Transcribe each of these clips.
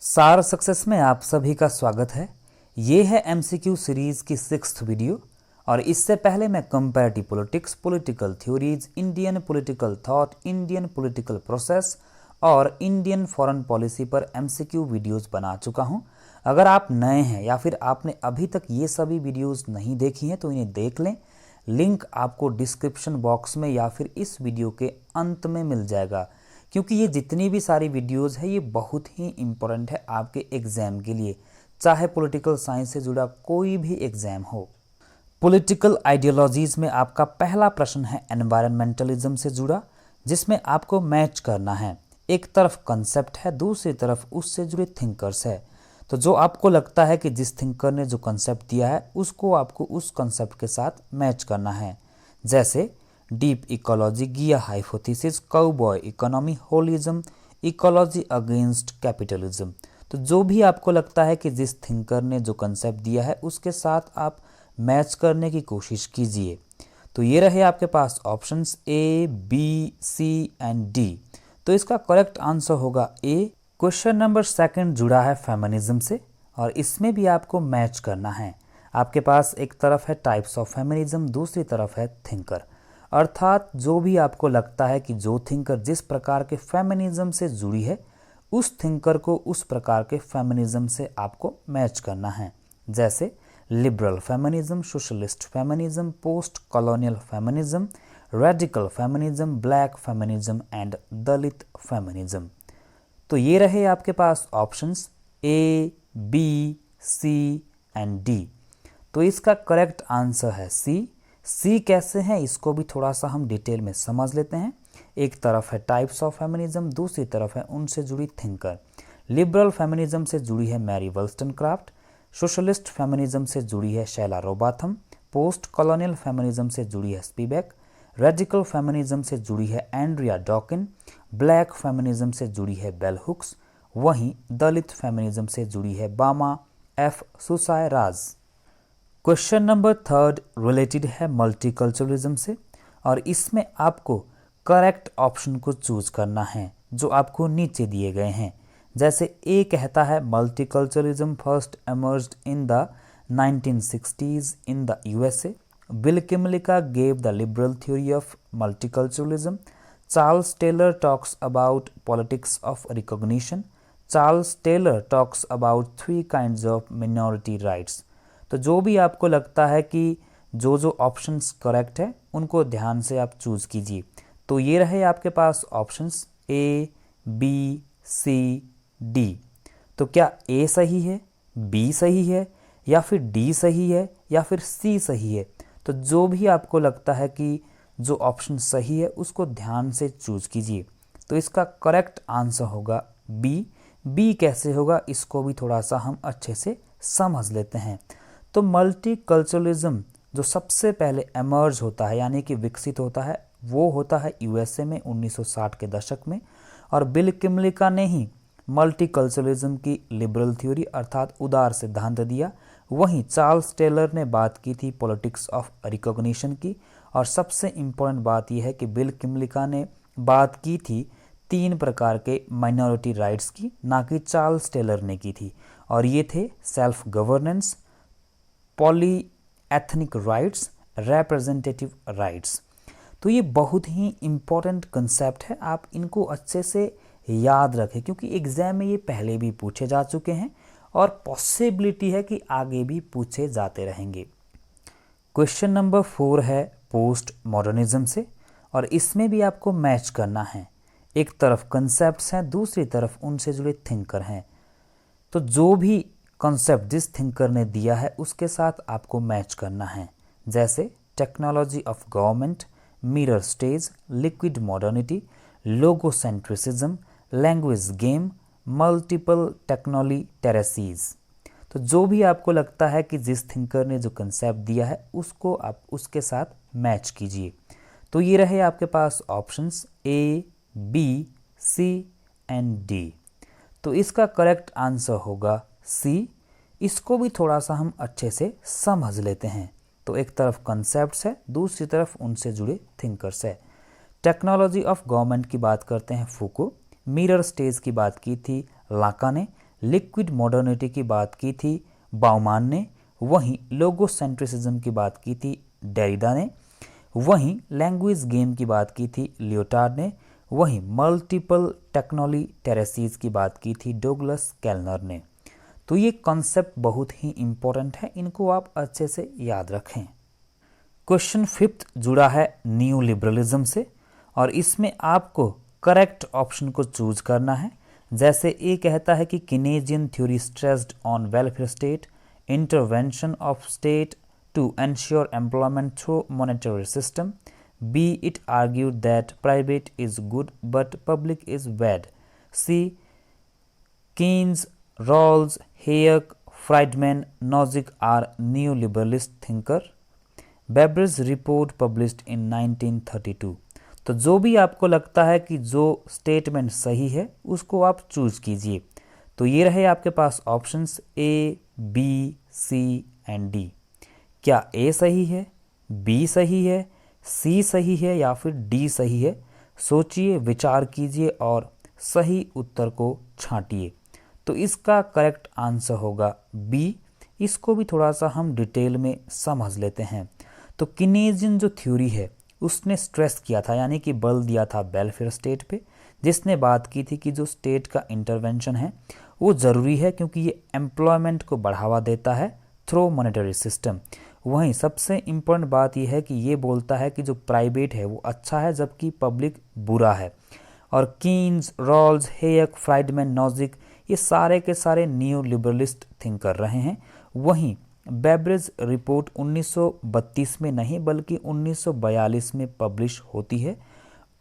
सार सक्सेस में आप सभी का स्वागत है। ये है एमसीक्यू सीरीज की 6th वीडियो और इससे पहले मैं comparative politics, political theories, Indian political thought, Indian political process और इंडियन फॉरेन पॉलिसी पर एमसीक्यू वीडियोस बना चुका हूं। अगर आप नए हैं या फिर आपने अभी तक ये सभी वीडियोस नहीं देखी हैं तो इन्हें देख लें। लिंक आपको डिस्क्रिप्शन बॉक्स में या फिर इस वीडियो के अंत में मिल जाएगा, क्योंकि ये जितनी भी सारी वीडियोस है ये बहुत ही इम्पोर्टेंट है आपके एग्जाम के लिए, चाहे पॉलिटिकल साइंस से जुड़ा कोई भी एग्जाम हो। पॉलिटिकल आइडियोलॉजीज में आपका पहला प्रश्न है एनवायरमेंटलिज्म से जुड़ा, जिसमें आपको मैच करना है। एक तरफ कंसेप्ट है, दूसरी तरफ उससे जुड़े थिंकर्स है। तो जो आपको लगता है कि जिस थिंकर ने जो कंसेप्ट दिया है उसको आपको उस कंसेप्ट के साथ मैच करना है। जैसे डीप इकोलॉजी, गिया hypothesis, cowboy economy, holism, ecology against capitalism. तो जो भी आपको लगता है कि जिस थिंकर ने जो कंसेप्ट दिया है उसके साथ आप मैच करने की कोशिश कीजिए। तो ये रहे आपके पास options A, B, C and D. तो इसका करेक्ट आंसर होगा ए। क्वेश्चन नंबर 2 जुड़ा है फेमिनिज्म से और इसमें भी आपको मैच करना है। आपके पास एक तरफ है टाइप्स ऑफ फेमिनिज्म, दूसरी तरफ है थिंकर। अर्थात जो भी आपको लगता है कि जो थिंकर जिस प्रकार के फेमिनिज्म से जुड़ी है उस थिंकर को उस प्रकार के फेमिनिज्म से आपको मैच करना है। जैसे liberal feminism, socialist feminism, post colonial feminism, radical feminism, black feminism and Dalit feminism. तो ये रहे आपके पास options A, B, C and D. तो इसका करेक्ट आंसर है सी। सी कैसे हैं इसको भी थोड़ा सा हम डिटेल में समझ लेते हैं। एक तरफ है टाइप्स ऑफ फेमिनिज्म, दूसरी तरफ है उनसे जुड़ी थिंकर। लिबरल फेमिनिज्म से जुड़ी है मैरी वोllstonecraft, सोशलिस्ट फेमिनिज्म से जुड़ी है शैला रोबाथम, पोस्ट कॉलोनियल फेमिनिज्म से जुड़ी है स्पिवेक, रेडिकल फेमिनिज्म से जुड़ी है एंड्रिया डॉकिन, ब्लैक फेमिनिज्म से जुड़ी है बेल हुक्स, वहीं दलित फेमिनिज्म से जुड़ी है बामा एफ सुसाय राज। क्वेश्चन नंबर 3 रिलेटेड है मल्टीकल्चरलिज्म से और इसमें आपको करेक्ट ऑप्शन को चूज करना है जो आपको नीचे दिए गए हैं। जैसे ए कहता है multiculturalism first emerged in the 1960s in the USA, Bill Kymlicka gave the liberal theory of multiculturalism, Charles Taylor talks about politics of recognition, Charles Taylor talks about 3 kinds of minority rights. तो जो भी आपको लगता है कि जो जो options correct है उनको ध्यान से आप चूज कीजिए। तो ये रहे आपके पास options A, B, C, D. तो क्या ए सही है, बी सही है या फिर डी सही है या फिर सी सही है? तो जो भी आपको लगता है कि जो ऑप्शन सही है उसको ध्यान से चूज कीजिए। तो इसका करेक्ट आंसर होगा बी। बी कैसे होगा इसको भी थोड़ा सा हम अच्छे से समझ लेते हैं। तो मल्टीकल्चरलिज्म जो सबसे पहले एमर्ज होता है यानी कि विकसित होता है वो होता है यूएसए में 1960 के दशक में, और बिल किमलिका ने ही मल्टीकल्चरलिज्म की लिबरल थ्योरी अर्थात उदार सिद्धांत दिया। वहीं चार्ल्स टेलर ने बात की थी पॉलिटिक्स ऑफ रिकॉग्निशन की, और सबसे इम्पोर्टेंट बात यह है कि बिल किमलिका ने बात की थी 3 प्रकार के माइनॉरिटी राइट्स की, ना कि चार्ल्स टेलर ने की थी। और ये थे self governance, poly ethnic rights, representative rights. तो ये बहुत ही इम्पोर्टेंट कंसेप्ट है, आप इनको अच्छे से याद रखें क्योंकि एग्जाम में ये पहले भी पूछे जा चुके हैं और पॉसिबिलिटी है कि आगे भी पूछे जाते रहेंगे। क्वेश्चन नंबर 4 है पोस्ट मॉडर्निज्म से और इसमें भी आपको मैच करना है। एक तरफ कंसेप्ट्स हैं, दूसरी तरफ उनसे जुड़े थिंकर हैं। तो जो भी कॉन्सेप्ट जिस थिंकर ने दिया है उसके साथ आपको मैच करना है। जैसे technology of government, mirror stage, liquid modernity, logocentrism, language game, multiple technoliteracies. तो जो भी आपको लगता है कि जिस थिंकर ने जो कंसेप्ट दिया है उसको आप उसके साथ मैच कीजिए। तो ये रहे आपके पास options A, B, C and D. तो इसका करेक्ट आंसर होगा सी। इसको भी थोड़ा सा हम अच्छे से समझ लेते हैं। तो एक तरफ कंसेप्ट्स है, दूसरी तरफ उनसे जुड़े थिंकर्स है। टेक्नोलॉजी ऑफ गवर्नमेंट की बात करते हैं फूको, मिरर स्टेज की बात की थी लाका ने, लिक्विड मॉडर्निटी की बात की थी बाउमान ने, वहीं लोगोसेंट्रिसिज्म की बात की थी डेरिडा ने, वहीं लैंग्वेज गेम की बात की थी लियोटार्ड ने, वहीं मल्टीपल टेक्नोलिटेरेसीज की बात की थी डोगलस कैलनर ने। तो ये कॉन्सेप्ट बहुत ही इम्पोर्टेंट है, इनको आप अच्छे से याद रखें। क्वेश्चन 5 जुड़ा है न्यू लिबरलिज्म से और इसमें आपको करेक्ट ऑप्शन को चूज करना है। जैसे ए कहता है कि Keynesian theory stressed on welfare state, intervention of state to ensure employment through monetary system. B it argued that private is good but public is bad. C Keynes, Rawls, Hayek, Friedman, Nozick are neo-liberalist thinker. Babry's report published in 1932। तो जो भी आपको लगता है कि जो statement सही है उसको आप चूज कीजिए। तो ये रहे आपके पास options A, B, C and D. क्या ए सही है, बी सही है, सी सही है या फिर डी सही है? सोचिए, विचार कीजिए और सही उत्तर को छांटिए। तो इसका करेक्ट आंसर होगा बी। इसको भी थोड़ा सा हम डिटेल में समझ लेते हैं। तो कीनेजियन जो थ्योरी है उसने स्ट्रेस किया था, यानी कि बल दिया था वेलफेयर स्टेट पे, जिसने बात की थी कि जो स्टेट का इंटरवेंशन है वो ज़रूरी है क्योंकि ये एम्प्लॉयमेंट को बढ़ावा देता है थ्रू मॉनेटरी सिस्टम। वहीं सबसे इम्पोर्टेंट बात यह है कि ये बोलता है कि जो प्राइवेट है वो अच्छा है जबकि पब्लिक बुरा है। और कीन्स, रॉल्स, हेयक, फ्राइडमैन, नॉजिक ये सारे के सारे न्यू लिबरलिस्ट थिंक कर रहे हैं। वहीं बैब्रिज रिपोर्ट 1932 में नहीं बल्कि 1942 में पब्लिश होती है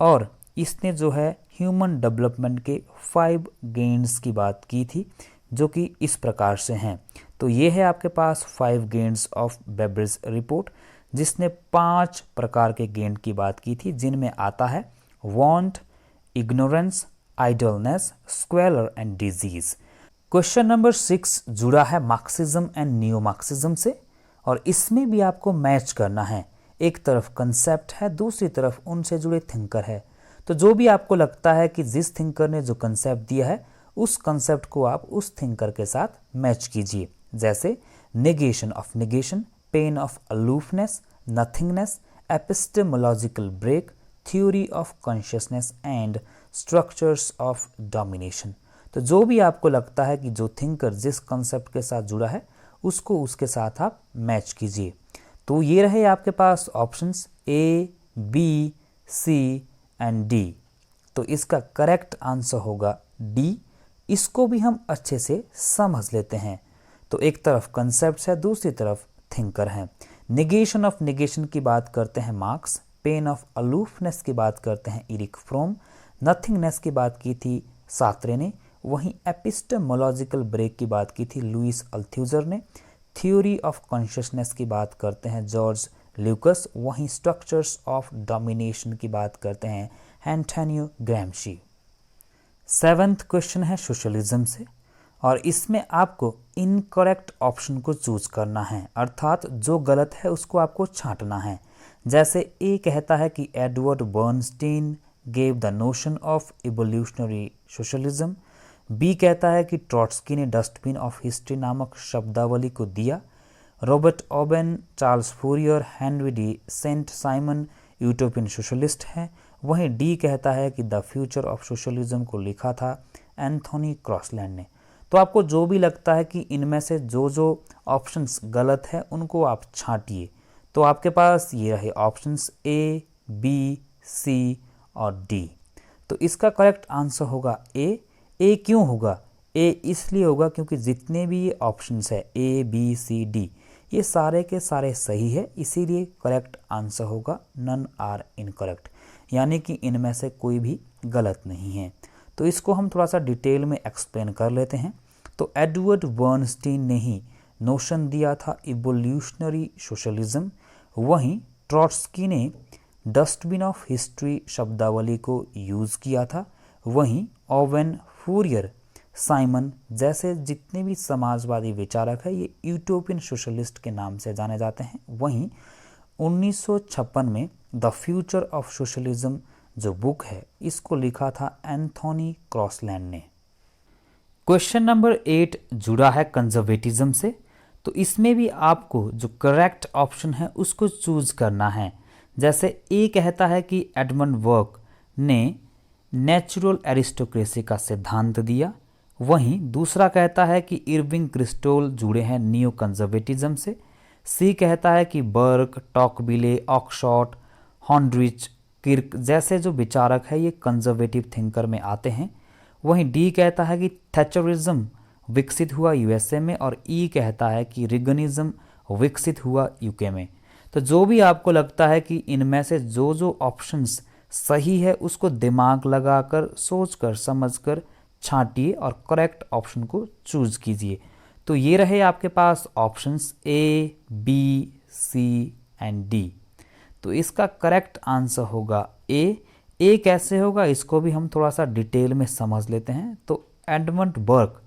और इसने जो है ह्यूमन डेवलपमेंट के 5 गेन्स की बात की थी जो कि इस प्रकार से हैं। तो ये है आपके पास 5 गेन्स ऑफ बैब्रिज रिपोर्ट, जिसने 5 प्रकार के गेन की बात की थी, जिनमें आता है want, ignorance, idleness, squalor and disease. Question number 6 जुड़ा है मार्क्सिज्म एंड न्यू मार्क्सिज्म से और इसमें भी आपको मैच करना है। एक तरफ कंसेप्ट है, दूसरी तरफ उनसे जुड़े थिंकर है। तो जो भी आपको लगता है कि जिस थिंकर ने जो कंसेप्ट दिया है उस कंसेप्ट को आप उस थिंकर के साथ मैच कीजिए। जैसे negation of negation, pain of aloofness, nothingness, epistemological break, theory of consciousness and structures of domination. तो जो भी आपको लगता है कि जो थिंकर जिस कंसेप्ट के साथ जुड़ा है उसको उसके साथ आप मैच कीजिए। तो ये रहे आपके पास options A, B, C and D. तो इसका करेक्ट आंसर होगा डी। इसको भी हम अच्छे से समझ लेते हैं। तो एक तरफ कंसेप्ट है, दूसरी तरफ थिंकर है। निगेशन ऑफ निगेशन की बात करते हैं मार्क्स, पेन ऑफ अलूफनेस की बात करते हैं इरिक फ्रोम, नथिंगनेस की बात की थी सात्रे ने, वहीं एपिस्टेमोलॉजिकल ब्रेक की बात की थी लुइस अल्थ्यूजर ने, थ्योरी ऑफ कॉन्शियसनेस की बात करते हैं जॉर्ज ल्यूकस, वहीं स्ट्रक्चर्स ऑफ डोमिनेशन की बात करते हैं एंटोनियो ग्रैम्शी। 7th क्वेश्चन है सोशलिज्म से और इसमें आपको इनकरेक्ट ऑप्शन को चूज करना है, अर्थात जो गलत है उसको आपको छांटना है। जैसे ए कहता है कि Edward Bernstein gave the notion of evolutionary socialism. B कहता है कि ट्रॉट्स्की ने डस्टबिन ऑफ हिस्ट्री नामक शब्दावली को दिया। Robert Owen, Charles Fourier, Henri de Saint Simon utopian socialist हैं। वहीं डी कहता है कि द फ्यूचर ऑफ सोशलिज्म को लिखा था एंथोनी क्रॉसलैंड ने। तो आपको जो भी लगता है कि इनमें से जो जो ऑप्शंस गलत है उनको आप छांटिए। तो आपके पास ये रहे ऑप्शंस ए, बी, सी और डी। तो इसका करेक्ट आंसर होगा ए। ए क्यों होगा? ए इसलिए होगा क्योंकि जितने भी ये ऑप्शंस है ए, बी, सी, डी ये सारे के सारे सही है, इसीलिए करेक्ट आंसर होगा नन आर इनकरेक्ट, यानी कि इनमें से कोई भी गलत नहीं है। तो इसको हम थोड़ा सा डिटेल में एक्सप्लेन कर लेते हैं। तो एडवर्ड बर्नस्टीन ने ही नोशन दिया था इवोल्यूशनरी सोशलिज्म, वहीं ट्रॉट्स्की ने डस्टबिन ऑफ हिस्ट्री शब्दावली को यूज़ किया था, वहीं ओवेन, फूरियर, साइमन जैसे जितने भी समाजवादी विचारक हैं ये यूटोपियन सोशलिस्ट के नाम से जाने जाते हैं। वहीं 1956 में द फ्यूचर ऑफ सोशलिज्म जो बुक है इसको लिखा था एंथोनी क्रॉसलैंड ने। क्वेश्चन नंबर 8 जुड़ा है कंजर्वेटिज्म से। तो इसमें भी आपको जो करेक्ट ऑप्शन है उसको चूज करना है। जैसे ए कहता है कि एडमंड बर्क ने नेचुरल एरिस्टोक्रेसी का सिद्धांत दिया, वहीं दूसरा कहता है कि इरविंग क्रिस्टोल जुड़े हैं नियो कंजर्वेटिज्म से। सी कहता है कि बर्क, टॉकबिले, ऑक्सफोर्ड, हॉन्ड्रिच, किर्क जैसे जो विचारक है ये कंजर्वेटिव थिंकर में आते हैं। वहीं डी कहता है कि थैचरिज्म विकसित हुआ यूएसए में, और ई कहता है कि रिगनिज्म विकसित हुआ यूके में। तो जो भी आपको लगता है कि इनमें से जो जो ऑप्शंस सही है उसको दिमाग लगाकर सोचकर समझकर छांटिए और करेक्ट ऑप्शन को चूज कीजिए। तो ये रहे आपके पास options A, B, C and D. तो इसका करेक्ट आंसर होगा ए। ए कैसे होगा इसको भी हम थोड़ा सा डिटेल में समझ लेते हैं। तो एडमंड बर्क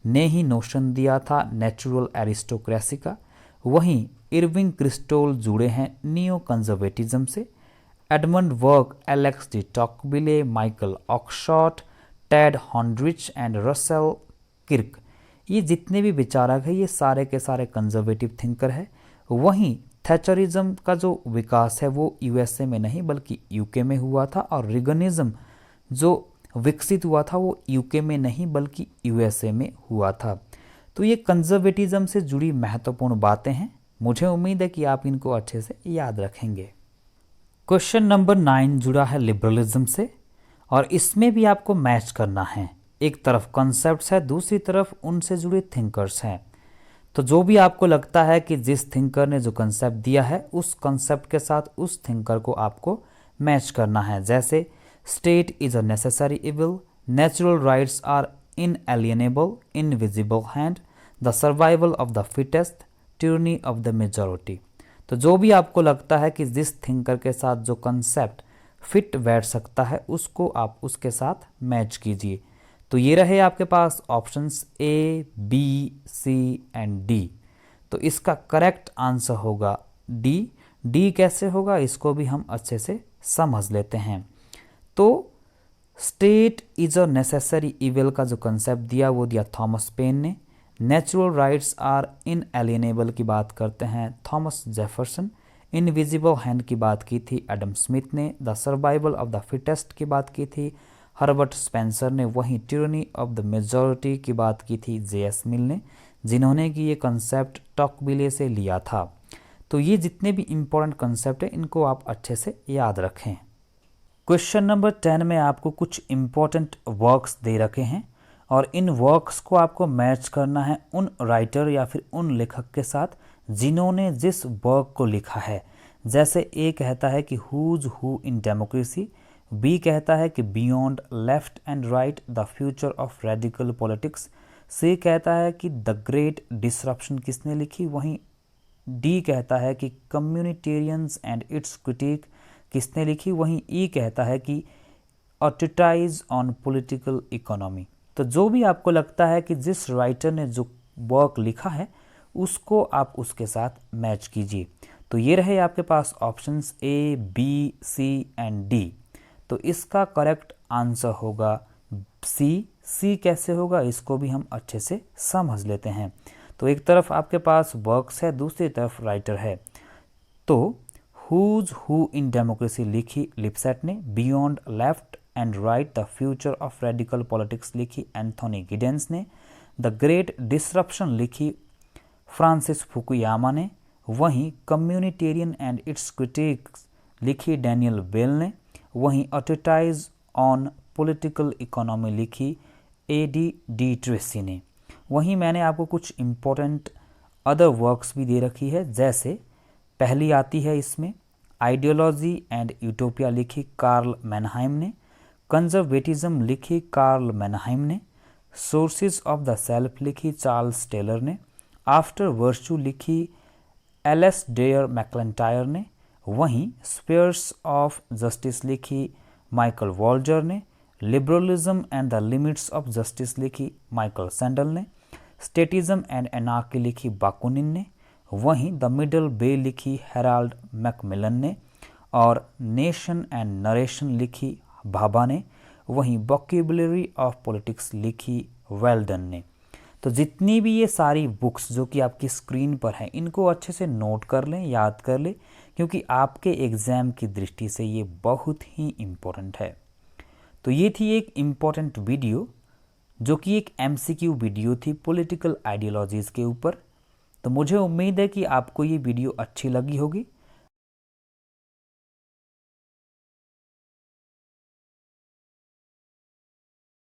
ने ही नोशन दिया था नेचुरल एरिस्टोक्रेसी का, वहीं इरविंग क्रिस्टोल जुड़े हैं नियो कंजर्वेटिज्म से। Edmund Burke, Alex de Tocqueville, Michael Oxford, Ted Honderich and Russell Kirk, ये जितने भी विचारक हैं ये सारे के सारे कंजर्वेटिव थिंकर है। वहीं थैचरिज्म का जो विकास है वो यूएसए में नहीं बल्कि यूके में हुआ था, और रिगनिज्म जो विकसित हुआ था वो यूके में नहीं बल्कि यूएसए में हुआ था। तो ये कंजर्वेटिज्म से जुड़ी महत्वपूर्ण बातें हैं। मुझे उम्मीद है कि आप इनको अच्छे से याद रखेंगे। क्वेश्चन नंबर 9 जुड़ा है लिबरलिज्म से, और इसमें भी आपको मैच करना है। एक तरफ कॉन्सेप्ट्स है, दूसरी तरफ उनसे जुड़े थिंकर्स हैं। तो जो भी आपको लगता है कि जिस थिंकर ने जो कंसेप्ट दिया है उस कंसेप्ट के साथ उस थिंकर को आपको मैच करना है। जैसे state is a necessary evil, natural rights are inalienable, invisible hand, the survival of the fittest, tyranny of the majority. तो जो भी आपको लगता है कि जिस थिंकर के साथ जो कंसेप्ट फिट बैठ सकता है उसको आप उसके साथ मैच कीजिए। तो ये रहे आपके पास options A, B, C and D. तो इसका करेक्ट आंसर होगा डी। डी कैसे होगा इसको भी हम अच्छे से समझ लेते हैं। तो state is a necessary evil का जो कंसेप्ट दिया वो दिया थॉमस पेन ने। नेचुरल राइट्स आर इनएलिएनेबल की बात करते हैं थॉमस जेफरसन। इनविजिबल हैंड की बात की थी एडम स्मिथ ने। The survival of the fittest की बात की थी हर्बर्ट स्पेंसर ने। वहीं tyranny ऑफ द मेजॉरिटी की बात की थी जे.एस. मिल ने, जिन्होंने कि ये कंसेप्ट टॉकबिले से लिया था। तो ये जितने भी इंपॉर्टेंट कंसेप्ट हैं इनको आप अच्छे से याद रखें। क्वेश्चन नंबर 10 में आपको कुछ इंपॉर्टेंट वर्क्स दे रखे हैं, और इन वर्क्स को आपको मैच करना है उन राइटर या फिर उन लेखक के साथ जिन्होंने जिस वर्क को लिखा है। जैसे ए कहता है कि who's who in democracy, B कहता है कि beyond left and right the future of radical politics, C कहता है कि द ग्रेट डिसरप्शन किसने लिखी, वहीं डी कहता है कि कम्युनिटेरियंस एंड इट्स क्रिटिक किसने लिखी, वहीं ई कहता है कि अ ट्रीटाइज ऑन पॉलिटिकल इकोनॉमी। तो जो भी आपको लगता है कि जिस राइटर ने जो वर्क लिखा है उसको आप उसके साथ मैच कीजिए। तो ये रहे आपके पास options A, B, C and D. तो इसका करेक्ट आंसर होगा सी। सी कैसे होगा इसको भी हम अच्छे से समझ लेते हैं। तो एक तरफ आपके पास वर्क्स है, दूसरी तरफ राइटर है। तो हुज हु इन डेमोक्रेसी लिखी लिपसेट ने, beyond left and right the future of radical politics लिखी एंथोनी गिडेंस ने, द ग्रेट डिसरप्शन लिखी फ्रांसिस फुकुयामा ने, वहीं कम्युनिटेरियन एंड इट्स क्रिटिक्स लिखी डैनियल बेल ने, वहीं अ ट्रीटाइज ऑन पॉलिटिकल इकोनॉमी लिखी ए.डी. डी ट्रेसी ने। वहीं मैंने आपको कुछ इम्पोर्टेंट अदर वर्क्स भी दे रखी है। जैसे पहली आती है इसमें आइडियोलॉजी एंड यूटोपिया लिखी कार्ल मैनहाइम ने, कंजर्वेटिज्म लिखी कार्ल मैनहाइम ने, सोर्सेज ऑफ द सेल्फ लिखी चार्ल्स टेलर ने, आफ्टर वर्च्यू लिखी एल.एस. डेयर मैकलेंटायर ने, वहीं स्पेयर्स ऑफ जस्टिस लिखी माइकल वॉल्जर ने, liberalism and the limits of justice लिखी माइकल सैंडल ने, स्टेटिज्म एंड एनार्की लिखी बाकुनिन ने, वहीं द मिडल वे लिखी हेराल्ड मैकमिलन ने, और नेशन एंड नरेशन लिखी भाभा ने, वहीं वोकैबुलरी ऑफ पॉलिटिक्स लिखी वेल डन ने। तो जितनी भी ये सारी बुक्स जो कि आपकी स्क्रीन पर हैं, इनको अच्छे से नोट कर लें, याद कर लें, क्योंकि आपके एग्ज़ाम की दृष्टि से ये बहुत ही इम्पोर्टेंट है। तो ये थी एक इम्पोर्टेंट वीडियो जो कि एक MCQ वीडियो थी पॉलिटिकल आइडियोलॉजीज़ के ऊपर। तो मुझे उम्मीद है कि आपको ये वीडियो अच्छी लगी होगी।